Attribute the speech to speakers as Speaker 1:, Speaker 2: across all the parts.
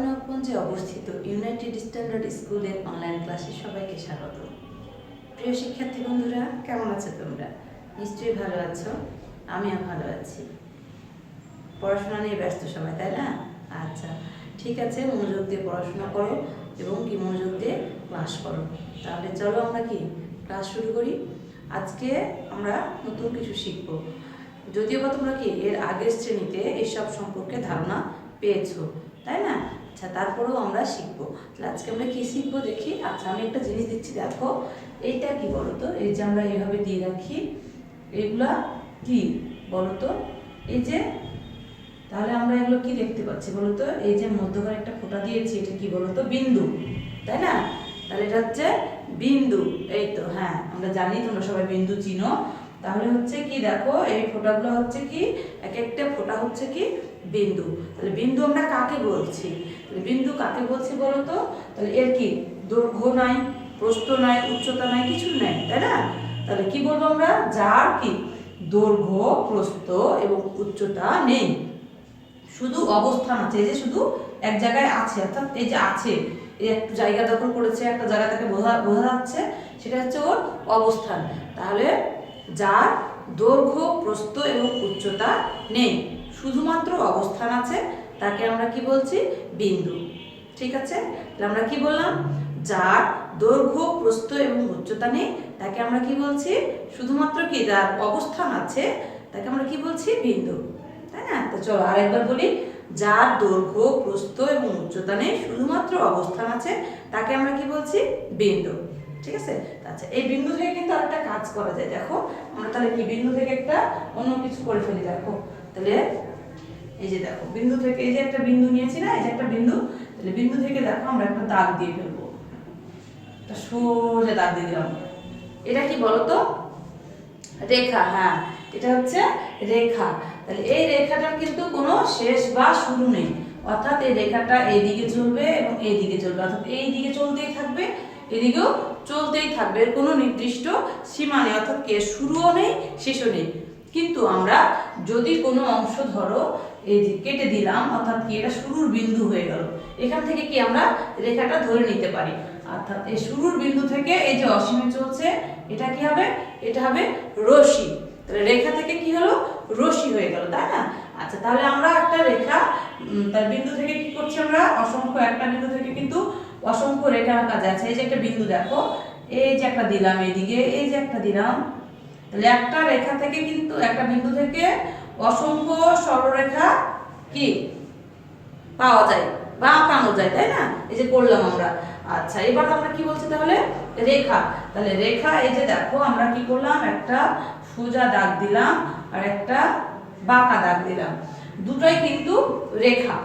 Speaker 1: নবাবগঞ্জে অবস্থিত United standard স্কুলের online ক্লাসে সবাইকে স্বাগত। প্রিয় শিক্ষার্থী বন্ধুরা, কেমন আছো তোমরা? নিশ্চয়ই ভালো আছো, আমিও ভালো আছি। পড়াশোনা নিয়ে ব্যস্ত সবাই, তাই না? আচ্ছা, ঠিক আছে, মনোযোগ দিয়ে পড়াশোনা করো এবং মনোযোগ দিয়ে ক্লাস করো। তাহলে চলো আমরা ক্লাস শুরু করি। আজকে আমরা নতুন কিছু শিখব, যদিও বা তোমরা এর আগের শ্রেণীতে এসব সম্পর্কে ধারণা পেয়েছো, তাই না? আচ্ছা, তারপরেও আমরা শিখবো। তাহলে আজকে আমরা কি শিখবো দেখি। আচ্ছা, আমি একটা জিনিস দিচ্ছি, দেখো এইটা কি বলো তো? এই যে আমরা এইভাবে দিয়ে রাখি, এগুলা কি বলো তো? এই যে, তাহলে আমরা এগুলো কি দেখতে পাচ্ছি বলো তো? এই যে মধ্যখানে একটা ফোঁটা দিয়েছি, এটা কি বলো তো? বিন্দু, তাই না? তাহলে এটা হচ্ছে বিন্দু। এই তো, হ্যাঁ, আমরা জানি তোমরা সবাই বিন্দু চিনো। তাহলে হচ্ছে কি, দেখো এই ফোঁটাগুলো হচ্ছে কি, এক একটা ফোঁটা হচ্ছে কি বিন্দু। তাহলে বিন্দু আমরা কাকে বলছি? তাহলে বিন্দু কাকে বলছি বলো তো? তাহলে এর কি দৈর্ঘ্য নাই, প্রস্থ নাই, উচ্চতা নাই, কিছু নাই, তাই না? তাহলে কি বলবো আমরা? যার কি দৈর্ঘ্য, প্রস্থ এবং উচ্চতা নেই, শুধু অবস্থান আছে। এই যে শুধু এক জায়গায় আছে, অর্থাৎ এই যে আছে, এই একটু জায়গা দখল করেছে, একটা জায়গা থেকে বোঝা যাচ্ছে, সেটা হচ্ছে ওর অবস্থান। তাহলে যার দৈর্ঘ্য, প্রস্থ এবং উচ্চতা নেই, শুধুমাত্র অবস্থান আছে, তাকে আমরা কি বলছি? বিন্দু। ঠিক আছে? তাহলে আমরা কি বললাম? যার দৈর্ঘ্য, প্রস্থ এবং উচ্চতা নেই, তাকে আমরা কি বলছি? শুধুমাত্র কি যার অবস্থান আছে, তাকে আমরা কি বলছি? বিন্দু, তাই না? তো চলো আরেকবার বলি। যার দৈর্ঘ্য, প্রস্থ এবং উচ্চতা নেই, শুধুমাত্র অবস্থান আছে, তাকে আমরা কি বলছি? বিন্দু। ঠিক আছে? আচ্ছা, এই বিন্দু থেকে কিন্তু আরেকটা কাজ করা যায়। দেখো আমরা তাহলে কি বিন্দু থেকে একটা অন্য কিছু করে ফেলি। দেখো তাহলে এই যে দেখো, বিন্দু থেকে এই যে একটা বিন্দু নিয়েছি না, এই যে একটা বিন্দু, তাহলে বিন্দু থেকে দেখো আমরা একটা দাগ দিয়ে ফেলবো, একটা সোজা দাগ দিয়ে দিলাম। এটা কি বলতো? রেখা। হ্যাঁ, এটা হচ্ছে রেখা। তাহলে এই রেখাটার কিন্তু কোনো শেষ বা শুরু নেই, অর্থাৎ এই রেখাটা এইদিকে চলবে এবং এইদিকে চলবে, অর্থাৎ এই দিকে চলতেই থাকবে, এদিকেও চলতেই থাকবে, এর কোনো নির্দিষ্ট সীমা নেই, অর্থাৎ শুরুও নেই, শেষও নেই। কিন্তু আমরা যদি কোনো অংশ ধরো এই যে কেটে দিলাম, অর্থাৎ কি এটা শুরুর বিন্দু হয়ে গেল, এখান থেকে কি আমরা রেখাটা ধরে নিতে পারি, অর্থাৎ এই শুরুর বিন্দু থেকে এই যে অসীমে চলছে, এটা কি হবে? এটা হবে রশ্মি। তাহলে রেখা থেকে কি হলো? রশ্মি হয়ে গেল, তাই না? আচ্ছা, তাহলে আমরা একটা রেখা, তার বিন্দু থেকে কি করছি আমরা? অসংখ্য, একটা বিন্দু থেকে কিন্তু অসংখ্য রেখা আঁকা যাচ্ছে। এই যে একটা বিন্দু দেখো, এই যে একটা দিলাম এইদিকে, এই যে একটা দিলাম। তাহলে একটা রেখা থেকে কিন্তু, একটা বিন্দু থেকে অসংখ্য সরলরেখা কি পাওয়া যায় বা আঁকানো যায়, তাই না? এই যে করলাম আমরা। আচ্ছা, এবার আমরা কি বলছি তাহলে? রেখা। তাহলে রেখা, এই যে দেখো আমরা কি করলাম? একটা সোজা দাগ দিলাম আর একটা বাঁকা দাগ দিলাম, দুটোই কিন্তু রেখা।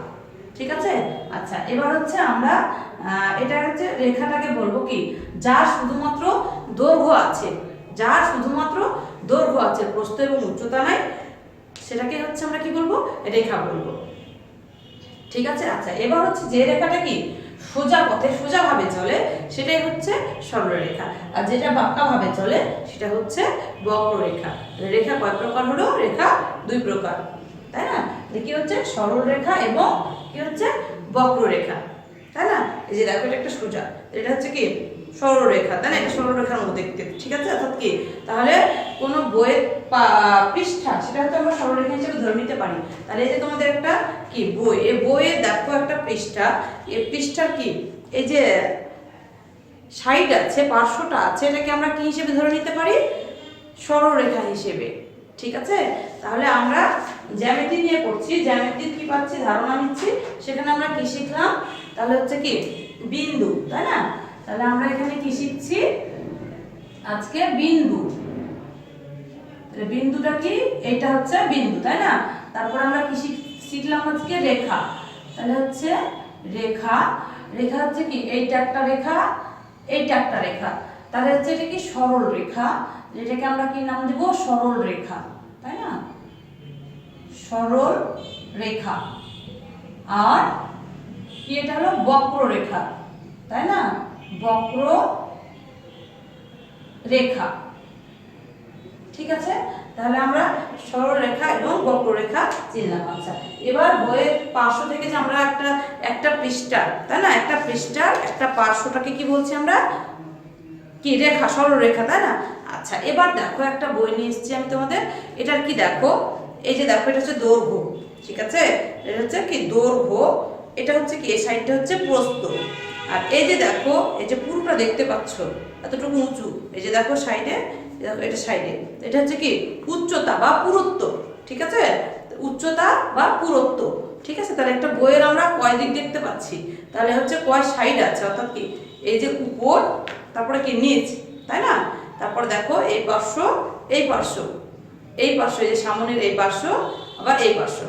Speaker 1: ঠিক আছে? আচ্ছা, এবার হচ্ছে আমরা এটা হচ্ছে রেখাটাকে বলবো কি, যার শুধুমাত্র দৈর্ঘ্য আছে, যার শুধুমাত্র দৈর্ঘ্য আছে, প্রস্থ এবং উচ্চতা নাই, সেটাকে হচ্ছে আমরা কি বলবো? রেখা বলবো। ঠিক আছে? আচ্ছা, এবার হচ্ছে যে রেখাটা কি সোজা পথে, সোজা ভাবে চলে, সেটাই হচ্ছে সরলরেখা, আর যেটা বাঁকা ভাবে চলে সেটা হচ্ছে বক্ররেখা। রেখা কয় প্রকার হলো? রেখা দুই প্রকার, তাই না? কি হচ্ছে? সরল রেখা এবং কি হচ্ছে? বক্ররেখা, তাই না? এই যে দেখো, এটা একটা সোজা, এটা হচ্ছে কি সরলরেখা, তাই না? এটা সরলরেখার মতো দেখতে। ঠিক আছে? অর্থাৎ কি, তাহলে কোনো বইয়ের পৃষ্ঠা, সেটা হয়তো আমরা সরলরেখা হিসেবে ধরে নিতে পারি। তাহলে এই যে তোমাদের একটা কি বই, এই বইয়ে দেখো একটা পৃষ্ঠা, এই পৃষ্ঠার কি এই যে সাইড আছে, পার্শ্বটা আছে, এটাকে আমরা কি হিসেবে ধরে নিতে পারি? সরলরেখা হিসেবে। ঠিক আছে? তাহলে আমরা জ্যামিতি নিয়ে পড়ছি, জ্যামিতির কি পাচ্ছি, ধারণা নিচ্ছি, সেখানে আমরা কি শিখলাম? তাহলে হচ্ছে কি বিন্দু, তাই না? তাহলে আমরা এখানে কি শিখছি আজকে? বিন্দু। তাহলে বিন্দুটা কি? এটা হচ্ছে বিন্দু, তাই না? তারপর আমরা কি শিখলাম আজকে? রেখা। তাহলে হচ্ছে রেখা, রেখা হচ্ছে কি এইটা একটা রেখা, এইটা একটা রেখা, তাহলে হচ্ছে এটা কি সরল রেখা, এটাকে আমরা কি নাম দেব? সরল রেখা, তাই না? সরল রেখা। আর কি এটা হলো? বক্ররেখা, তাই না? বক্র রেখা। ঠিক আছে? তাহলে আমরা সরল রেখা এবং বক্ররেখা চিনলাম। আচ্ছা, এবার বইয়ের পার্শ্ব থেকে যে আমরা একটা একটা পৃষ্ঠার, তাই না, একটা পৃষ্ঠার একটা পার্শ্বটাকে কি বলছি আমরা, কি রেখা, সরলরেখা, তাই না। আচ্ছা এবার দেখো একটা বই নিয়ে এসেছি আমি তোমাদের, এটার কি দেখো, এই যে দেখো এটা হচ্ছে দৈর্ঘ্য, ঠিক আছে, এটা হচ্ছে কি দৈর্ঘ্য, এটা হচ্ছে কি এই সাইডটা হচ্ছে প্রস্থ, আর এই যে দেখো এই যে পুরোটা দেখতে পাচ্ছ এতটুকু উঁচু, এই যে দেখো সাইডে, দেখো এটা সাইডে, এটা হচ্ছে কি উচ্চতা বা পুরুত্ব, ঠিক আছে, উচ্চতা বা পুরুত্ব, ঠিক আছে। তাহলে একটা বইয়ের আমরা কয় দিক দেখতে পাচ্ছি, তাহলে হচ্ছে কয় সাইড আছে, অর্থাৎ কি এই যে উপর, তারপরে কি নিচ, তাই না, তারপর দেখো এই পার্শ্ব, এই পার্শ্ব, এই পার্শ্ব, এই যে সামনের এই পার্শ্ব, আবার এই পার্শ্ব,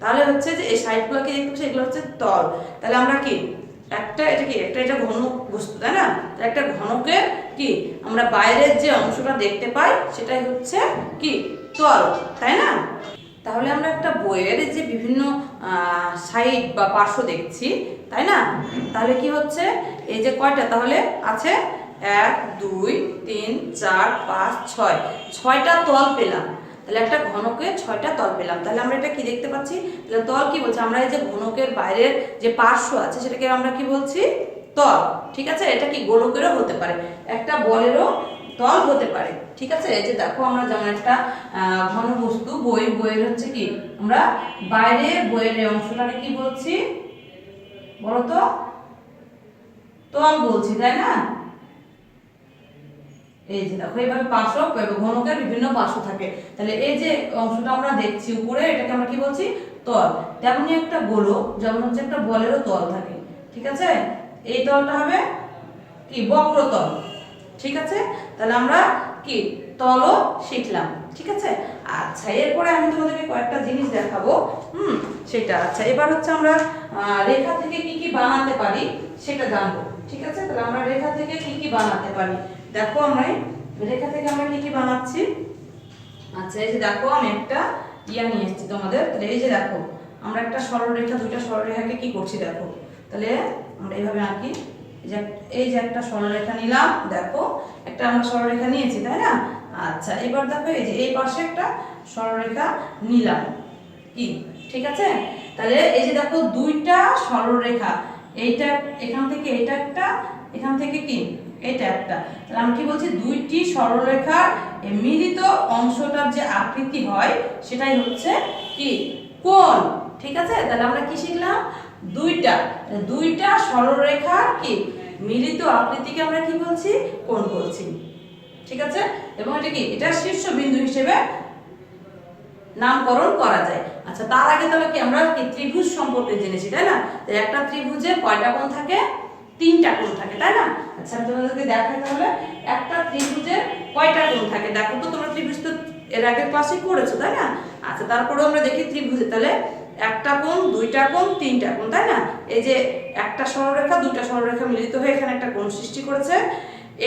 Speaker 1: তাহলে হচ্ছে যে এই সাইডগুলোকে দেখতে পাচ্ছি এগুলো হচ্ছে তল। তাহলে আমরা কি একটা এটা কি একটা এটা ঘন বস্তু, তাই না, তাহলে একটা ঘনকের কি আমরা বাইরের যে অংশটা দেখতে পাই সেটাই হচ্ছে কি তল, তাই না। তাহলে আমরা একটা বইয়ের যে বিভিন্ন সাইড বা পার্শ্ব দেখছি, তাই না, তাহলে কি হচ্ছে এই যে কয়টা তাহলে আছে 1 2 3 4 5 6, 6টা তল পেলাম। তাহলে একটা ঘনকে 6টা তল পেলাম, তাহলে আমরা এটা কি দেখতে পাচ্ছি, তাহলে তল কি বলছে, আমরা এই যে ঘনকের বাইরের যে পার্শ্ব আছে সেটাকে আমরা কি বলছি তল, ঠিক আছে। এটা কি গোলকেরও হতে পারে, একটা বলেরও তল হতে পারে, ঠিক আছে। এই যে দেখো আমরা যেমন একটা ঘন বস্তু বইয়ের হচ্ছে কি আমরা বাইরে বইয়ের অংশটাকে কি বলছি বলো তো, তল বলছি, তাই না। এই যে দেখো এইভাবে পার্শ্ব, ঘনকের বিভিন্ন পার্শ্ব থাকে, তাহলে এই যে অংশটা আমরা দেখছি উপরে এটাকে আমরা কি বলছি তল। তেমনি একটা গোলক যেমন হচ্ছে একটা বলেরও তল থাকে, ঠিক আছে, এই তলটা হবে কি বক্রতল, ঠিক আছে। তাহলে আমরা কি তলও শিখলাম, ঠিক আছে। আচ্ছা এরপরে আমি তোমাদেরকে কয়েকটা জিনিস দেখাবো, সেটা আচ্ছা এবার হচ্ছে আমরা রেখা থেকে কি কি বানাতে পারি সেটা জানবো, ঠিক আছে। তাহলে আমরা রেখা থেকে কি কি বানাতে পারি, দেখো আমরা রেখা থেকে আমরা কি কি বানাচ্ছি। আচ্ছা এই যে দেখো আমি একটা ইয়া নিয়ে এসেছি তোমাদের, তাহলে এই যে দেখো আমরা একটা সরলরেখা, দুইটা সরলরেখাকে কি করছি দেখো, তাহলে আমরা এইভাবে আঁকি, এই যে একটা সরলরেখা নিলাম, দেখো একটা আমরা সরলরেখা নিয়েছি, তাই না। আচ্ছা এবার দেখো এই যে এই পাশে একটা সরলরেখা নিলাম, কি ঠিক আছে। তাহলে এই যে দেখো দুইটা সরলরেখা, এইটা এখান থেকে এটা একটা, এখান থেকে কি এটা একটা, তাহলে আমরা কি বলছি দুইটি সরলরেখার মিলিত অংশটার যে আকৃতি হয় সেটাই হচ্ছে কি কোণ, ঠিক আছে। তাহলে আমরা কি শিখলাম, দুইটা সরলরেখার কি মিলিত আকৃতিকে আমরা কি বলছি কোণ বলছি, ঠিক আছে। এবং এটা কি এটা শীর্ষবিন্দু হিসেবে নামকরণ করা যায়। আচ্ছা তার আগে তাহলে কি আমরা কি ত্রিভুজ সম্পর্কে জেনেছি, তাই না। একটা ত্রিভুজে কয়টা কোণ থাকে, 3টা কোণ থাকে, তাই না। আচ্ছা আমি তোমাদেরকে দেখাই তাহলে একটা ত্রিভুজে কয়টা কোণ থাকে, দেখো তো তোমরা ত্রিভুজ তো এর আগের ক্লাসে পড়েছো, তাই না। আচ্ছা তারপরেও আমরা দেখি ত্রিভুজে তাহলে একটা কোণ, দুইটা কোণ, 3টা কোণ, তাই না। এই যে একটা সরলরেখা, দুইটা সরলরেখা মিলিত হয়ে এখানে একটা কোণ সৃষ্টি করেছে,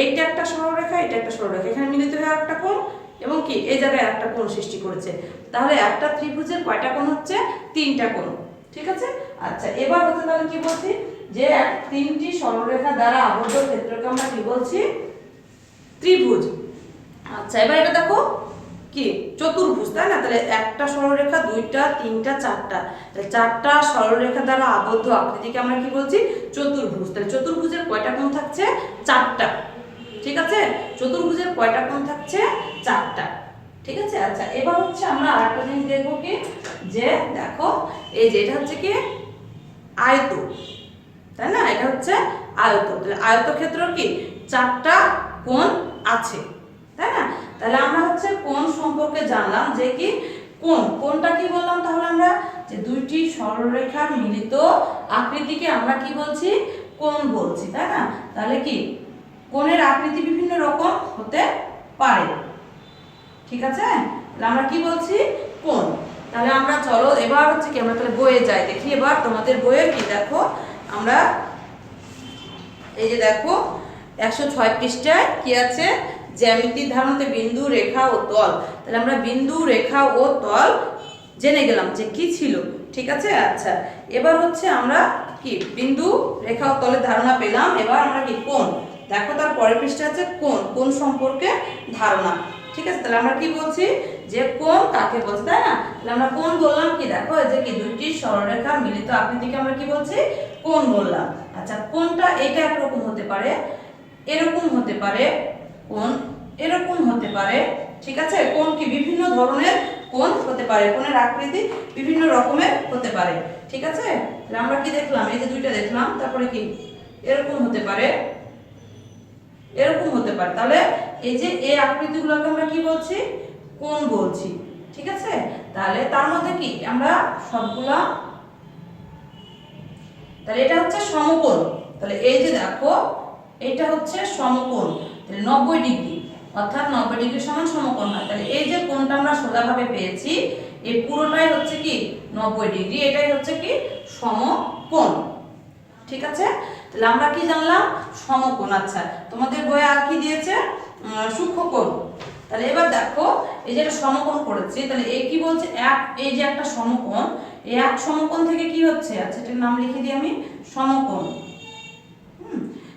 Speaker 1: এইটা একটা সরলরেখা, এটা একটা সরলরেখা, এখানে মিলিত হয়ে আরেকটা কোণ, এবং কি এই জায়গায় একটা কোণ সৃষ্টি করেছে। তাহলে একটা ত্রিভুজের কয়টা কোণ হচ্ছে, 3টা কোণ, ঠিক আছে। আচ্ছা এবার হচ্ছে তাহলে কি বলছি যে 3টি সরলরেখা দ্বারা আবদ্ধ ক্ষেত্রকে আমরা কি বলছি ত্রিভুজ। আচ্ছা এবার এটা দেখো কি চতুর্ভুজ, তাই না। তাহলে একটা সরলরেখা, দুইটা, 3টা, 4টা, তাহলে 4টা সরলরেখা দ্বারা আবদ্ধ আকৃতিকে আমরা কি বলছি চতুর্ভুজ। তাহলে চতুর্ভুজের কয়টা কোণ থাকছে, 4টা, ঠিক আছে। চতুর্ভুজের কয়টা কোণ থাকছে, 4টা, ঠিক আছে। আচ্ছা এবার হচ্ছে আমরা আরেকটা জিনিস দেখবো কি যে দেখো এই যে এটা হচ্ছে কি আয়ত, তাই না, এটা হচ্ছে আয়ত। তাহলে আয়তক্ষেত্র কি 4টা কোণ আছে, তাই না। তাহলে আমরা হচ্ছে কোণ সম্পর্কে জানলাম যে কি কোণটা কি বললাম, তাহলে আমরা যে দুইটি সরলরেখার মিলিত আকৃতিকে আমরা কি বলছি কোণ বলছি, তাই না। তাহলে কি কোণের আকৃতি বিভিন্ন রকম হতে পারে, ঠিক আছে। তাহলে আমরা কি বলছি কোণ। তাহলে আমরা চলো এবার হচ্ছে কি আমরা তাহলে বইয়ে যাই, দেখি এবার তোমাদের বইয়ে কি দেখো আমরা এই যে দেখো 106 পৃষ্ঠায় কি আছে, জ্যামিতির ধারণাতে বিন্দু, রেখা ও তল। তাহলে আমরা বিন্দু, রেখা ও তল জেনে গেলাম যে কি ছিল, ঠিক আছে। আচ্ছা এবার হচ্ছে আমরা কি বিন্দু, রেখা ও তলের ধারণা পেলাম, এবার আমরা কি কোণ, দেখো তার পরের পৃষ্ঠা আছে কোণ সম্পর্কে ধারণা, ঠিক আছে, তাহলে আমরা কি বলছি যে কোণ কাকে বলছি, তাই না? তাহলে আমরা কোণ বললাম কি, দেখো এই যে কি দুইটি সরলরেখার মিলিত আকৃতিকে আমরা কি বলছি, কোণ বললাম। আচ্ছা, কোণটা এটা একরকম হতে পারে, এরকম হতে পারে, কোণ এরকম হতে পারে, ঠিক আছে? কোণ কি বিভিন্ন ধরনের কোণ হতে পারে, কোণের আকৃতি বিভিন্ন রকমের হতে পারে, ঠিক আছে? তাহলে আমরা কি দেখলাম, এই যে দুইটা দেখলাম, তারপরে কি এরকম হতে পারে, এরকম হতে পারে। তাহলে এই যে এই আকৃতিগুলোকে আমরা কি বলছি, কোণ বলছি, ঠিক আছে? তাহলে তার মধ্যে কি আমরা সবগুলা, তাহলে এটা হচ্ছে সমকোণ। তাহলে এই যে দেখো এটা হচ্ছে সমকোণ, তাহলে 90 ডিগ্রি, অর্থাৎ 90 ডিগ্রি সমান সমকোণ হয়। তাহলে এই যে কোণটা আমরা সোজাভাবে পেয়েছি, এই পুরোটাই হচ্ছে কি 90 ডিগ্রি, এটাই হচ্ছে কি সমকোণ, ঠিক আছে? তাহলে আমরা কি জানলাম, সমকোণ। আচ্ছা, তোমাদের বইয়ে আর কি দিয়েছে, সূক্ষ্মকোণ। তাহলে এবার দেখো এই যে একটা সমকোণ করেছি, তাহলে এই কি বলছে, এই যে একটা সমকোণ, এই এক সমকোণ থেকে কি হচ্ছে, আচ্ছা এটার নাম লিখে দিই আমি, সমকোণ।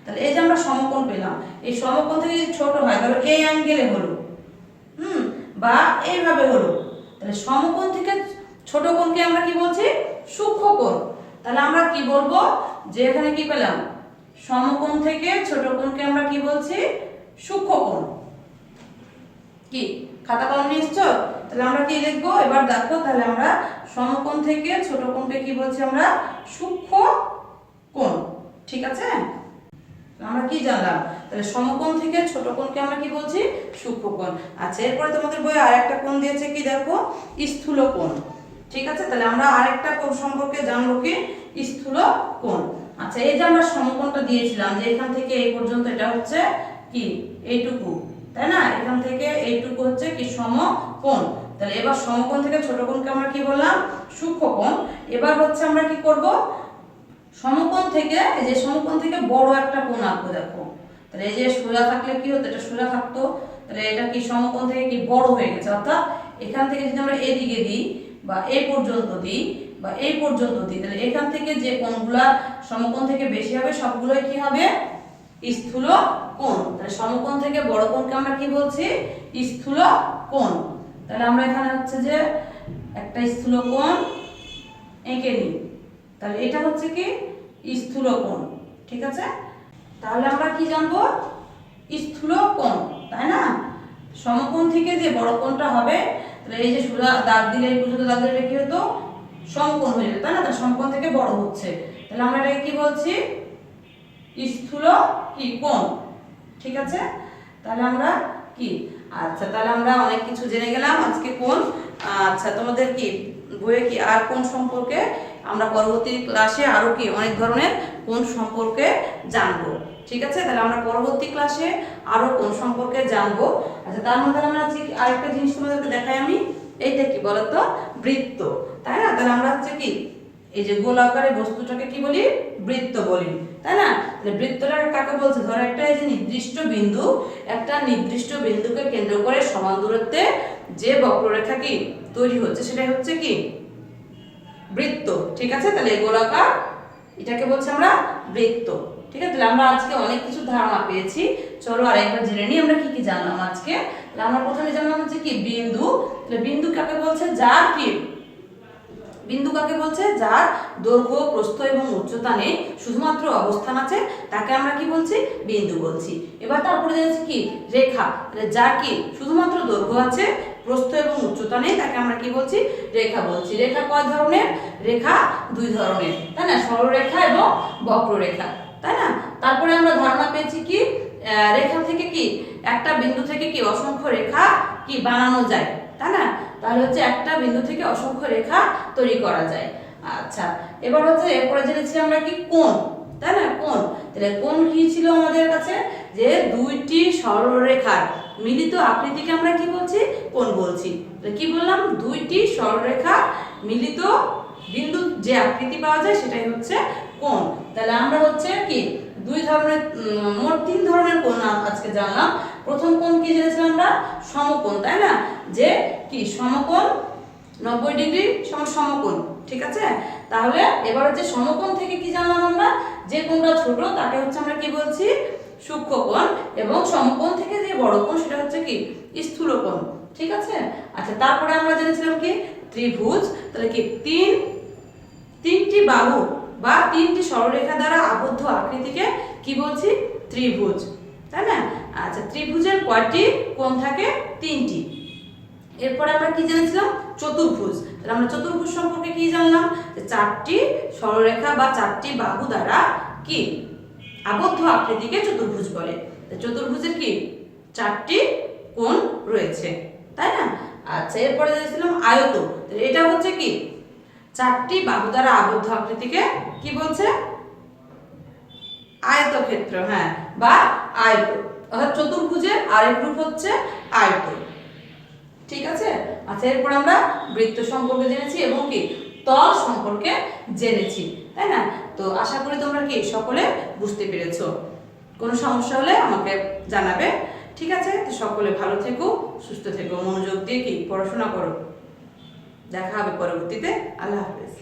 Speaker 1: তাহলে এই যে আমরা সমকোণ পেলাম, এই সমকোণ থেকে যদি ছোট হয় তাহলে এই অ্যাঙ্গেলে হলো, বা এইভাবে হলো, তাহলে সমকোণ থেকে ছোট কোণকে আমরা কি বলছি, সূক্ষ্মকোণ। তাহলে আমরা কি বলবো, যে এখানে কি পেলাম, সমকোণ থেকে ছোট কোণকে আমরা কি বলছি, সূক্ষ্মকোণ। কি খাতা কলম নিয়ে এসছো? তাহলে আমরা কি লিখবো এবার দেখো, তাহলে আমরা সমকোণ থেকে ছোট কোণকে কি বলছি, আমরা সূক্ষ্মকোণ, ঠিক আছে? আমরা কি জানলাম, তাহলে সমকোণ থেকে ছোট কোণকে আমরা কি বলছি, সূক্ষ্মকোণ। আচ্ছা, এরপরে তোমাদের বইয়ে আরেকটা কোণ দিয়েছে কি, দেখো স্থূলকোণ, ঠিক আছে? তাহলে আমরা আরেকটা কোণ সম্পর্কে জানবো কি, স্থূলকোণ। আচ্ছা, এই যে আমরা সমকোণটা দিয়েছিলাম যে এখান থেকে এই পর্যন্ত, এটা হচ্ছে কি এইটুকু, তাই না? এখান থেকে এইটুকু হচ্ছে কি সমকোণ। তাহলে এবার সমকোণ থেকে ছোট কোণকে আমরা কি বললাম, সূক্ষ্মকোণ। এবার হচ্ছে আমরা কি করব, সমকোণ থেকে, এই যে সমকোণ থেকে বড় একটা কোণ আঁকবো, দেখো। তাহলে এই যে সোজা থাকলে কি হতো, এটা সোজা থাকতো, তাহলে এটা কি সমকোণ থেকে কি বড় হয়ে গেছে, অর্থাৎ এখান থেকে যদি আমরা এদিকে দিই বা এই পর্যন্ত দিই বা এই পর্যন্ত দিই, তাহলে এখান থেকে যে কোণগুলা সমকোণ থেকে বেশি হবে সবগুলোই কি হবে, স্থূল কোণ। তাহলে সমকোণ থেকে বড় কোণকে আমরা কি বলছি, স্থূল কোণ। তাহলে আমরা এখানে হচ্ছে যে একটা স্থূল কোণ এঁকে নিই, তাহলে এটা হচ্ছে কি স্থূল কোণ, ঠিক আছে? তাহলে আমরা কি জানবো, স্থূল কোণ, তাই না? সমকোণ থেকে যে বড় কোণটা হবে, তাহলে এই যে সোজা দাগ দিলে, এই পর্যন্ত দাগ দিলে কি হতো, সমকোণ হয়ে যেত, তাই না? তাহলে সমকোণ থেকে বড় হচ্ছে, তাহলে আমরা এটাকে কি বলছি, স্থূল কি কোণ, ঠিক আছে? তাহলে আমরা কি, আচ্ছা তাহলে আমরা অনেক কিছু জেনে গেলাম আজকে কোণ। আচ্ছা, তোমাদের কি বইয়ে কি আর কোণ সম্পর্কে আমরা পরবর্তী ক্লাসে আরো কি অনেক ধরনের কোণ সম্পর্কে জানবো, ঠিক আছে? তাহলে আমরা পরবর্তী ক্লাসে আরো কোণ সম্পর্কে জানবো। আচ্ছা, তার মধ্যে আমরা আজকে আরেকটা জিনিস তোমাদেরকে দেখাই আমি, এইটা কি বলতো, বৃত্ত, তাই না? তাহলে আমরা হচ্ছে কি এই যে গোলাকারে বস্তুটাকে কি বলি, বৃত্ত বলি, তাই না? তাহলে বৃত্তটাকে কাকে বলছে, ধরো একটা এই যে নির্দিষ্ট বিন্দু, একটা নির্দিষ্ট বিন্দুকে কেন্দ্র করে সমান দূরত্বে যে বক্ররেখা কি তৈরি হচ্ছে সেটাই হচ্ছে কি বৃত্ত, ঠিক আছে? তাহলে গোলাকার এটাকে বলছি আমরা বৃত্ত, ঠিক আছে? তাহলে আমরা আজকে অনেক কিছু ধারণা পেয়েছি, চলো আরেকবার জেনে নিই আমরা কি কি জানলাম আজকে। তাহলে আমরা প্রথমে জানলাম হচ্ছে কি বিন্দু। তাহলে বিন্দু কাকে বলছে, যার কি, বিন্দু কাকে বলছে, যার দৈর্ঘ্য প্রস্থ এবং উচ্চতা নেই, শুধুমাত্র অবস্থান আছে, তাকে আমরা কি বলছি, বিন্দু বলছি। এবার তারপরে জেনেছি কি রেখা, যার কি শুধুমাত্র দৈর্ঘ্য আছে, প্রস্থ এবং উচ্চতা নেই, তাকে আমরা কি বলছি, রেখা বলছি। রেখা কয় ধরনের, রেখা দুই ধরনের, তাই না? সরলরেখা এবং বক্ররেখা, তাই না? তারপরে আমরা ধারণা পেয়েছি কি রেখা থেকে কি একটা বিন্দু থেকে কি অসংখ্য রেখা কি বানানো যায়, তাই না? তাহলে হচ্ছে একটা বিন্দু থেকে অসংখ্য রেখা তৈরি করা যায়। আচ্ছা, এবার হচ্ছে এরপরে জেনেছি আমরা কি কোণ, তাই না? কোণ, তাহলে কোণ কি ছিল আমাদের কাছে, যে দুইটি সরলরেখার মিলিত আকৃতিকে আমরা কি বলছি, কোণ বলছি। তাহলে কি বললাম, দুইটি সরলরেখা মিলিত বিন্দু যে আকৃতি পাওয়া যায় সেটাই হচ্ছে কোণ। তাহলে আমরা হচ্ছে কি দুই ধরনের, মোট তিন ধরনের কোণ আজকে জানলাম। প্রথম কোণ কি জেনেছিলাম আমরা, সমকোণ, তাই না? যে কি সমকোণ 90 ডিগ্রি সমান সমকোণ, ঠিক আছে? তাহলে এবার হচ্ছে সমকোণ থেকে কি জানলাম আমরা, যে কোণটা ছোট তাকে হচ্ছে আমরা কি বলছি, সূক্ষ্মকোণ এবং সমকোণ থেকে যে বড় কোণ সেটা হচ্ছে কি স্থূলকোণ। ঠিক আছে। আচ্ছা, তারপরে আমরা জেনেছিলাম কি ত্রিভুজ, তাহলে কি তিনটি বাহু বা তিনটি সরলরেখা দ্বারা আবদ্ধ আকৃতিকে কি বলছি ত্রিভুজ, তাই না? আচ্ছা, ত্রিভুজের কয়টি কোণ থাকে? তিনটি। এরপরে আমরা কি জেনেছিলাম চতুর্ভুজ। তাহলে আমরা চতুর্ভুজ সম্পর্কে কি জানলাম? যে চারটি সরলরেখা বা চারটি বাহু দ্বারা কি আবদ্ধ আকৃতিকে চতুর্ভুজ বলে। চতুর্ভুজের কি চারটি কোণ রয়েছে, তাই না? আচ্ছা, এরপরে জেনেছিলাম আয়ত। এটা হচ্ছে কি চারটি বাহু দ্বারা আবদ্ধ আকৃতিকে কি বলছে? আয়তক্ষেত্র, হ্যাঁ, বা আয়ত। অর্থাৎ চতুর্ভুজের আরেক রূপ হচ্ছে আয়ত। ঠিক আছে। আচ্ছা, এরপর আমরা বৃত্ত সম্পর্কে জেনেছি এবং কি তল সম্পর্কে জেনেছি, তাই না? তো আশা করি তোমরা কি সকলে বুঝতে পেরেছো। কোনো সমস্যা হলে আমাকে জানাবে। ঠিক আছে। তো সকলে ভালো থেকো, সুস্থ থেকো, মনোযোগ দিয়ে কি পড়াশোনা করো। দেখা হবে পরবর্তীতে। আল্লাহ হাফেজ।